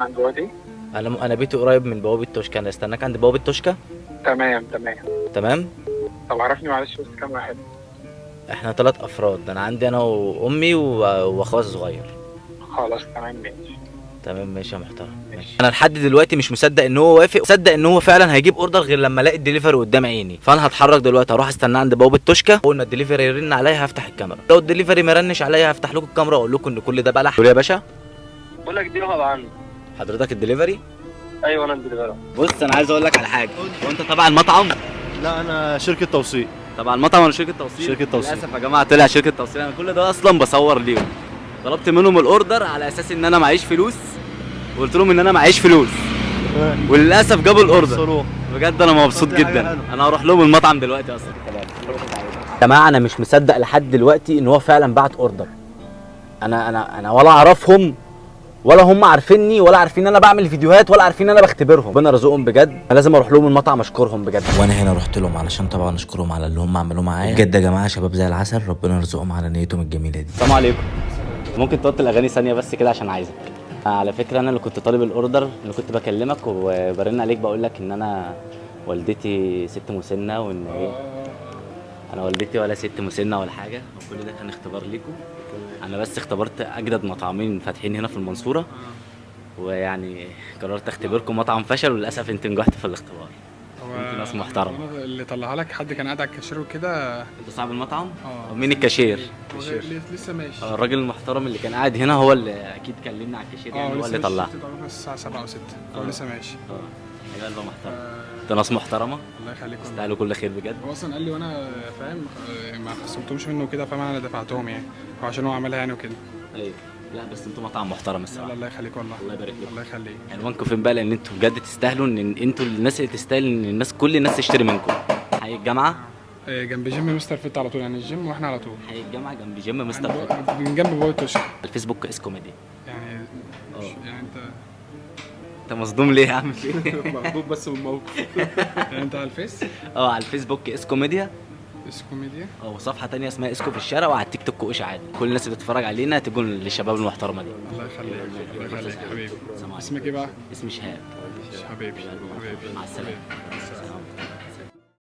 عند وادي. انا بيتي قريب من بوابه توشكا، انا استناك عند بوابه توشكا. تمام تمام. تمام. طب عرفني معلش بس كام واحد؟ احنا 3 افراد، انا عندي انا وامي واخويا الصغير. خلاص تمام ماشي. تمام ماشي يا محترم ماشي. انا لحد دلوقتي مش مصدق ان هو وافق، مصدق ان هو فعلا هيجيب اوردر غير لما الاقي الدليفري قدام عيني. فانا هتحرك دلوقتي اروح استناه عند بوابه توشكا. اول ما الدليفري يرن عليا هفتح الكاميرا، لو الدليفري ما رنش عليا هفتح لكم الكاميرا واقول لكم ان كل ده بلح. قول يا باشا. بقول لك دي غلط عني. حضرتك الدليفري؟ ايوه انا الدليفري. بص انا عايز اقول لك على حاجه، وانت تبع المطعم؟ لا انا شركه توصيل. تبع المطعم ولا شركه توصيل؟ شركة توصيل. للاسف يا جماعه طلع شركه توصيل. انا كل ده اصلا بصور ليهم. طلبت منهم الاوردر على اساس ان انا معيش فلوس، وقلت لهم ان انا معيش فلوس، وللاسف جابوا الاوردر. بجد انا مبسوط جدا. انا هروح لهم المطعم دلوقتي اصلا. يا جماعه انا مش مصدق لحد دلوقتي ان هو فعلا بعت اوردر. انا ولا اعرفهم ولا هم عارفيني ولا عارفين ان انا بعمل فيديوهات ولا عارفين ان انا بختبرهم. ربنا رزقهم بجد. انا لازم اروح لهم المطعم اشكرهم بجد. وانا هنا رحت لهم علشان طبعا اشكرهم على اللي هم عملوه معايا بجد. يا جماعه شباب زي العسل، ربنا يرزقهم على نيتهم الجميله دي. السلام عليكم. ممكن توطي الاغاني ثانيه بس كده عشان عايزك. على فكره انا اللي كنت طالب الاوردر، اللي كنت بكلمك وبرن عليك بقول لك ان انا والدتي ست مسنه، وان ايه انا والدتي ولا ست مسنه ولا حاجه، وكل ده كان اختبار ليكم. انا بس اختبرت اجدد مطعمين فاتحين هنا في المنصوره، ويعني قررت اختبركم. مطعم فشل وللاسف انت نجحت في الاختبار. انت ناس محترمه. اللي طلعها لك حد كان قاعد على الكاشير وكده. انت صاحب المطعم؟ اه. مين الكاشير؟ لسه ماشي. الراجل المحترم اللي كان قاعد هنا هو اللي اكيد كلمنا على الكاشير، يعني هو اللي طلعها. الساعه 7 او 6 هو لسه ماشي. ايوه قلبه محترم. انت ناس محترمه، الله يخليك. تستاهلوا كل خير بجد. هو اصلا قال لي وانا فاهم ما خصمتهمش منه كده، فاهم انا دفعتهم يعني، وعشان هو عملها يعني وكده. ايوه لا بس انتوا مطعم محترم الصراحه. الله يخليك والله. الله يبارك لك. الله يخليك. عنوانكم فين بقى؟ لان انتوا بجد تستاهلوا، ان انتوا الناس اللي تستاهل ان الناس كل الناس تشتري منكم. حي الجامعه جنب جيم مستر فيت على طول، يعني الجيم واحنا على طول. حي الجامعه جنب جيم مستر فيت. من جنب بوابه توشكا. الفيسبوك اس كوميدي. يعني يعني انت مصدوم ليه؟ عامل ايه؟ مخضوض بس من الموقف. يعني انت على الفيس؟ على الفيسبوك اس كوميديا. اس كوميديا. وصفحه تانية اسمها اسكو في الشارع، وعلى التيك توك كوش عادي. كل الناس اللي بتتفرج علينا تكون للشباب المحترمه دي. الله يخليك. الله يخليك حبيبي. اسمك ايه بقى؟ اسمي شهاب. حبيبي. مع السلامه.